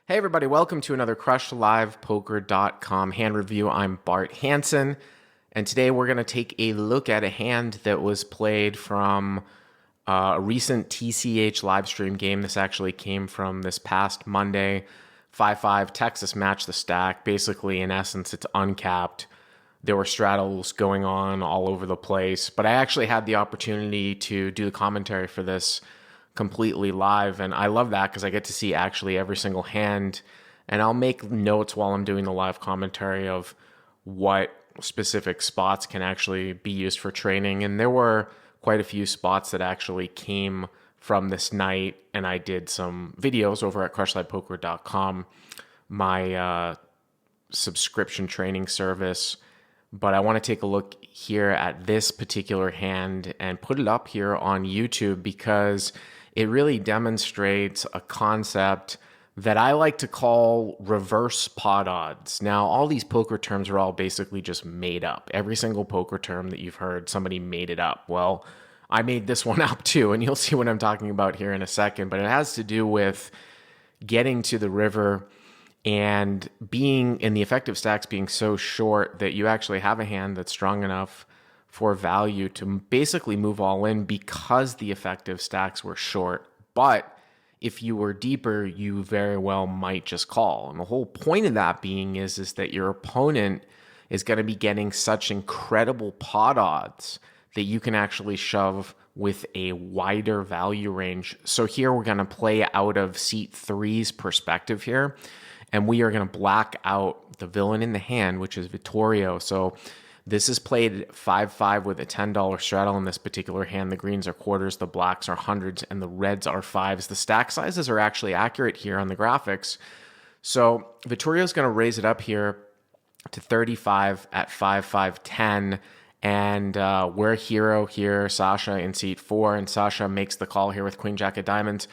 Hey everybody, welcome to another CrushLivePoker.com hand review. I'm Bart Hanson, and today we're going to take a look at a hand that was played from a recent TCH live stream game. This actually came from this past Monday, 5-5 Texas Match the Stack. Basically, in essence, it's uncapped. There were straddles going on all over the place, but I actually had the opportunity to do the commentary for this completely live, and I love that because I get to see actually every single hand, and I'll make notes while I'm doing the live commentary of what specific spots can actually be used for training. And there were quite a few spots that actually came from this night, and I did some videos over at CrushLivePoker.com, my subscription training service. But I want to take a look here at this particular hand and put it up here on YouTube because it really demonstrates a concept that I like to call reverse pot odds. Now, all these poker terms are all basically just made up. Every single poker term that you've heard, somebody made it up. Well, I made this one up too, and you'll see what I'm talking about here in a second. But it has to do with getting to the river and being in the effective stacks being so short that you actually have a hand that's strong enough for value to basically move all in because the effective stacks were short. But if you were deeper, you very well might just call. And the whole point of that being is that your opponent is going to be getting such incredible pot odds that you can actually shove with a wider value range. So here we're going to play out of seat three's perspective here. And we are going to black out the villain in the hand, which is Vittorio. So this is played 5-5 with a $10 straddle in this particular hand. The greens are quarters, the blacks are hundreds, and the reds are fives. The stack sizes are actually accurate here on the graphics. So Vittorio's going to raise it up here to 35 at 5-5-10. And we're hero here, Sasha in seat four, and Sasha makes the call here with Queen Jack of Diamonds.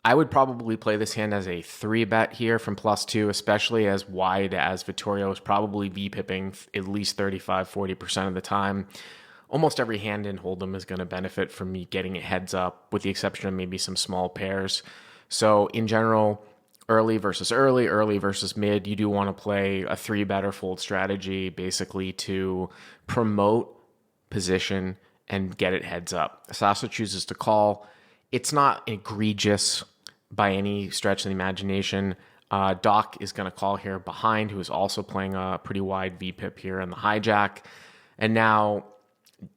I would probably play this hand as a 3-bet here from +2, especially as wide as Vittorio is probably V-pipping at least 35-40% of the time. Almost every hand in Hold'em is going to benefit from me getting it heads up, with the exception of maybe some small pairs. So in general, early versus mid, you do want to play a 3-bet or fold strategy basically to promote position and get it heads up. Sasha chooses to call. It's not egregious by any stretch of the imagination. Doc is going to call here behind, who is also playing a pretty wide V-pip here in the hijack. And now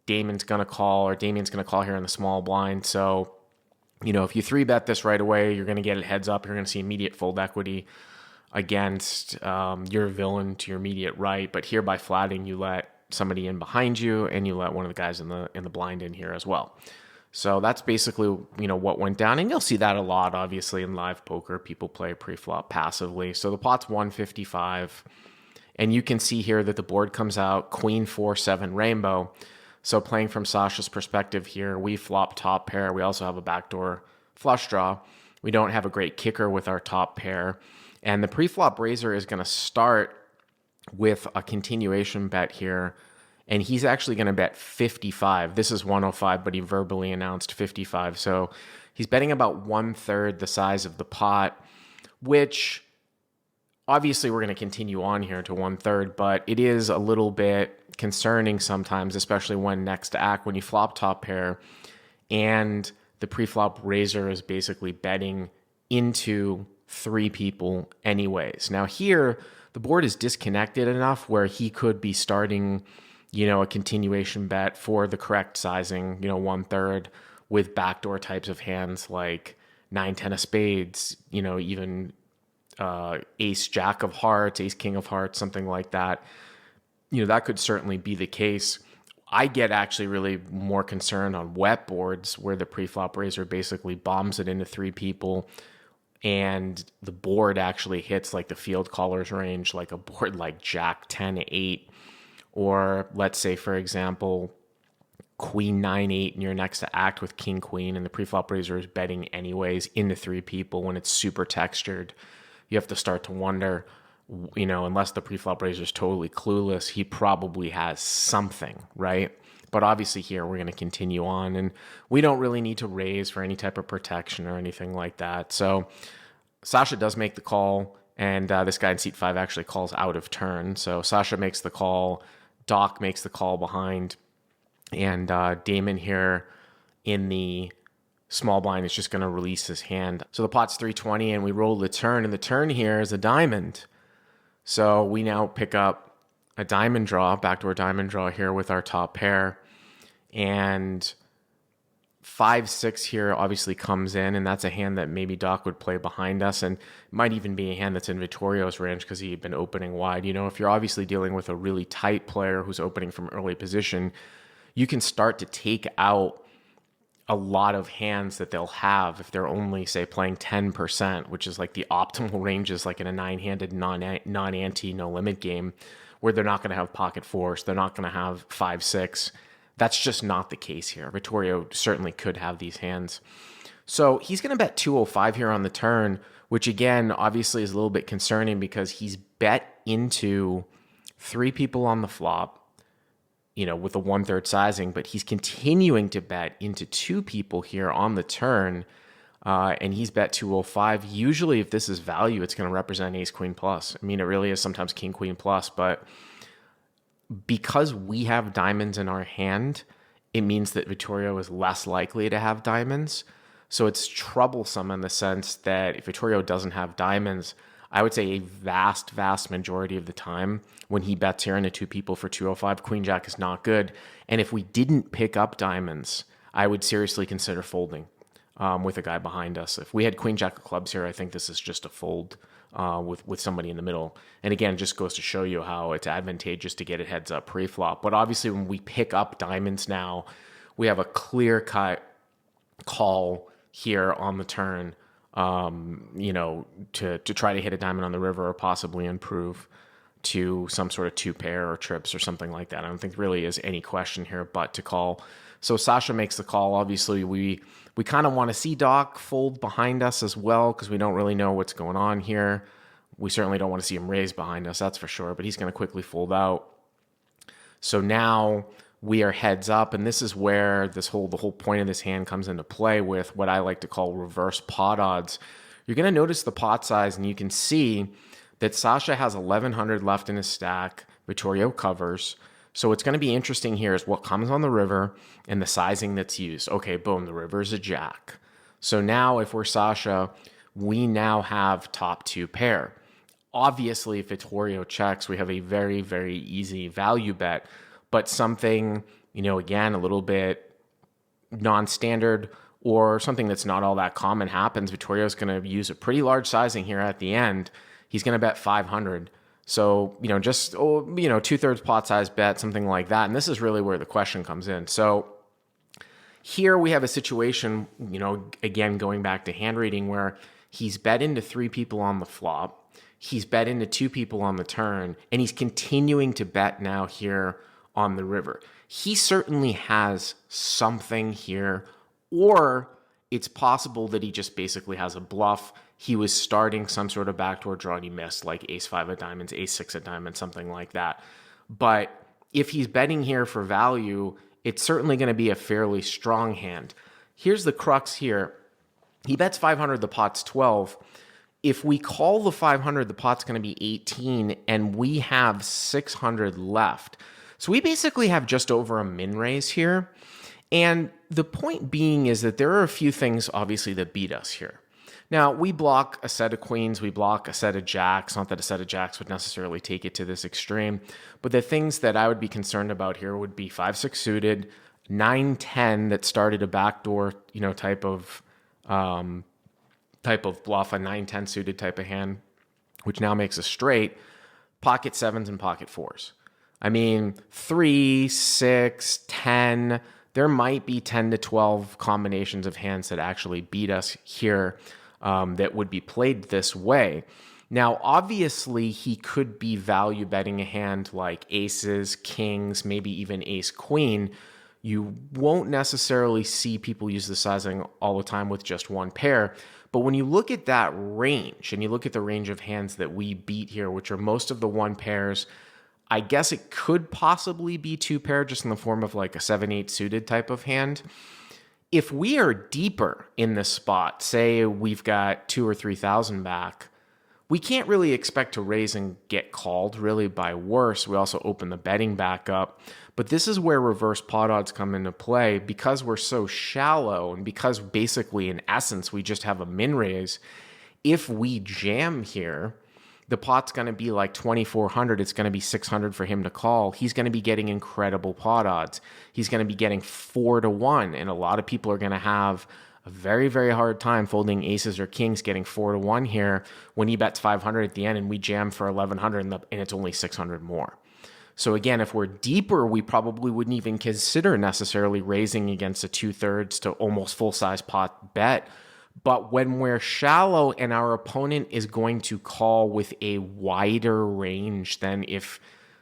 Damien's going to call here in the small blind. So, if you 3-bet this right away, you're going to get it heads up. You're going to see immediate fold equity against your villain to your immediate right. But here by flatting, you let somebody in behind you, and you let one of the guys in the blind in here as well. So that's basically, what went down. And you'll see that a lot, obviously, in live poker. People play pre-flop passively. So the pot's 155. And you can see here that the board comes out Queen 4-7 rainbow. So playing from Sasha's perspective here, we flop top pair. We also have a backdoor flush draw. We don't have a great kicker with our top pair. And the pre-flop raiser is going to start with a continuation bet here. And he's actually going to bet 55. This is 105, but he verbally announced 55. So he's betting about 1/3 the size of the pot, which obviously we're going to continue on here to 1/3, but it is a little bit concerning sometimes, especially when next to act, when you flop top pair and the pre-flop raiser is basically betting into 3 people anyways. Now here, the board is disconnected enough where he could be starting a continuation bet for the correct sizing, 1/3 with backdoor types of hands like 9-10 of spades, even ace jack of hearts, ace king of hearts, something like that. That could certainly be the case. I get actually really more concerned on wet boards where the pre-flop raiser basically bombs it into 3 people and the board actually hits like the field caller's range, like a board like Jack 10-8. Or let's say, for example, Queen 9-8 and you're next to act with King Queen and the preflop raiser is betting anyways into 3 people when it's super textured. You have to start to wonder, unless the preflop raiser is totally clueless, he probably has something, right? But obviously here we're going to continue on and we don't really need to raise for any type of protection or anything like that. So Sasha does make the call, and this guy in seat 5 actually calls out of turn. So Sasha makes the call, Doc makes the call behind, and Damon here in the small blind is just going to release his hand. So the pot's 320, and we roll the turn, and the turn here is a diamond. So we now pick up a diamond draw, backdoor diamond draw here with our top pair, and 5-6 here obviously comes in, and that's a hand that maybe Doc would play behind us, and might even be a hand that's in Vittorio's range because he had been opening wide. If you're obviously dealing with a really tight player who's opening from early position, you can start to take out a lot of hands that they'll have if they're only, say, playing 10%, which is like the optimal ranges, like in a 9-handed non-ante, no-limit game, where they're not going to have pocket fours, they're not going to have 5-6. That's just not the case here. Vittorio certainly could have these hands. So he's going to bet 205 here on the turn, which again, obviously is a little bit concerning because he's bet into 3 people on the flop, with a 1/3 sizing, but he's continuing to bet into 2 people here on the turn, and he's bet 205. Usually, if this is value, it's going to represent ace queen plus. I mean, it really is sometimes king queen plus, but because we have diamonds in our hand, it means that Vittorio is less likely to have diamonds. So it's troublesome in the sense that if Vittorio doesn't have diamonds, I would say a vast, vast majority of the time when he bets here into 2 people for 205, queen jack is not good. And if we didn't pick up diamonds, I would seriously consider folding with a guy behind us. If we had queen jack of clubs here, I think this is just a fold with somebody in the middle. And again, just goes to show you how it's advantageous to get it heads up pre-flop. But obviously when we pick up diamonds now, we have a clear-cut call here on the turn, to try to hit a diamond on the river or possibly improve to some sort of 2 pair or trips or something like that. I don't think really is any question here but to call. So Sasha makes the call. Obviously, we kind of want to see Doc fold behind us as well because we don't really know what's going on here. We certainly don't want to see him raise behind us, that's for sure, but he's going to quickly fold out. So now we are heads up, and this is where the whole point of this hand comes into play with what I like to call reverse pot odds. You're going to notice the pot size, and you can see that Sasha has 1,100 left in his stack. Vittorio covers. So what's going to be interesting here is what comes on the river and the sizing that's used. Okay, boom, the river is a jack. So now if we're Sasha, we now have top 2 pair. Obviously, if Vittorio checks, we have a very, very easy value bet. But something, again, a little bit non-standard or something that's not all that common happens. Vittorio's going to use a pretty large sizing here at the end. He's going to bet 500. So, just, 2/3 pot size bet, something like that. And this is really where the question comes in. So here we have a situation, again, going back to hand reading where he's bet into 3 people on the flop. He's bet into 2 people on the turn. And he's continuing to bet now here on the river. He certainly has something here, or it's possible that he just basically has a bluff. He was starting some sort of backdoor draw and he missed, like ace-5 of diamonds, ace-6 of diamonds, something like that. But if he's betting here for value, it's certainly going to be a fairly strong hand. Here's the crux here. He bets 500, the pot's 12. If we call the 500, the pot's going to be 18, and we have 600 left. So we basically have just over a min raise here. And the point being is that there are a few things, obviously, that beat us here. Now, we block a set of queens, we block a set of jacks. Not that a set of jacks would necessarily take it to this extreme, but the things that I would be concerned about here would be 5-6 suited, 9-10 that started a backdoor, type of bluff, a 9-10 suited type of hand, which now makes a straight, pocket 7s and pocket 4s. I mean, 3, 6, 10, there might be 10 to 12 combinations of hands that actually beat us here that would be played this way. Now, obviously, he could be value betting a hand like aces, kings, maybe even ace-queen. You won't necessarily see people use the sizing all the time with just one pair. But when you look at that range, and you look at the range of hands that we beat here, which are most of the 1 pairs, I guess it could possibly be 2 pair just in the form of like a 7-8 suited type of hand. If we are deeper in this spot, say we've got 2 or 3,000 back, we can't really expect to raise and get called really by worse. We also open the betting back up. But this is where reverse pot odds come into play because we're so shallow and because basically in essence we just have a min raise. If we jam here, the pot's going to be like 2,400. It's going to be 600 for him to call. He's going to be getting incredible pot odds. He's going to be getting 4-1. And a lot of people are going to have a very, very hard time folding aces or kings getting 4-1 here when he bets 500 at the end and we jam for 1,100 and it's only 600 more. So again, if we're deeper, we probably wouldn't even consider necessarily raising against a 2/3 to almost full-size pot bet. But when we're shallow and our opponent is going to call with a wider range than if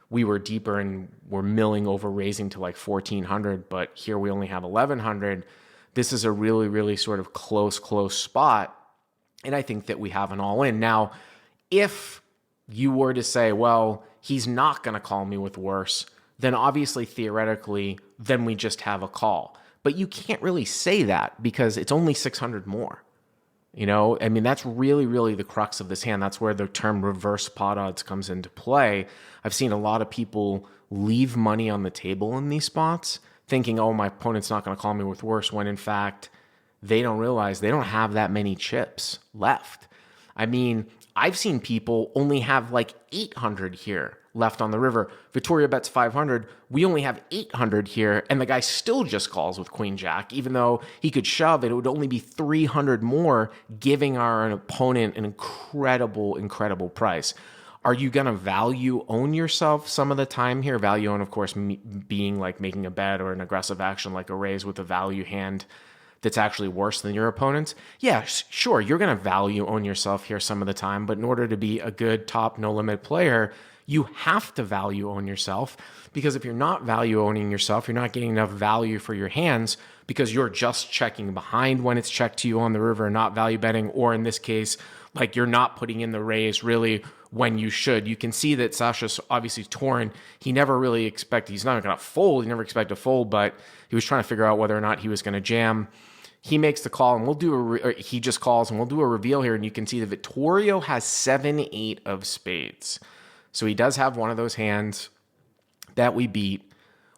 we were deeper and we're milling over raising to like 1,400, but here we only have 1,100, this is a really, really sort of close spot. And I think that we have an all in. Now, if you were to say, well, he's not going to call me with worse, then obviously, theoretically, then we just have a call. But you can't really say that because it's only 600 more. You know, I mean, that's really, really the crux of this hand. That's where the term reverse pot odds comes into play. I've seen a lot of people leave money on the table in these spots thinking, oh, my opponent's not going to call me with worse, when in fact, they don't realize they don't have that many chips left. I mean, I've seen people only have like 800 here left on the river. Vittorio bets 500. We only have 800 here, and the guy still just calls with Queen Jack, even though he could shove it. It would only be 300 more, giving our opponent an incredible price. Are you going to value own yourself some of the time here? Value own, of course, being like making a bet or an aggressive action like a raise with a value hand that's actually worse than your opponent's. Yeah, sure, you're going to value own yourself here some of the time, but in order to be a good top no limit player, you have to value own yourself, because if you're not value owning yourself, you're not getting enough value for your hands because you're just checking behind when it's checked to you on the river, not value betting, or in this case, like you're not putting in the raise really when you should. You can see that Sasha's obviously torn. He never really expected, he's not going to fold, he never expected to fold, but he was trying to figure out whether or not he was going to jam. He makes the call, and we'll do he just calls, and we'll do a reveal here, and you can see that Vittorio has 7-8 of spades. So he does have one of those hands that we beat.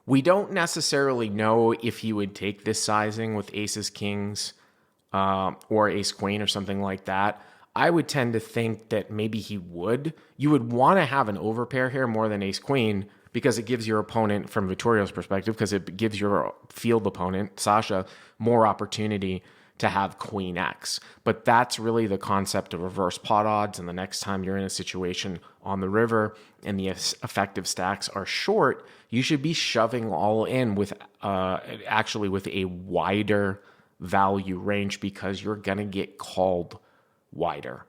We don't necessarily know if he would take this sizing with aces, kings, or ace queen or something like that. I would tend to think that maybe he would. You would want to have an overpair here more than ace queen, because it gives your opponent, from Vittorio's perspective, because it gives your field opponent, Sasha, more opportunity to have queen X. But that's really the concept of reverse pot odds. And the next time you're in a situation on the river and the effective stacks are short, you should be shoving all in with actually with a wider value range, because you're going to get called wider.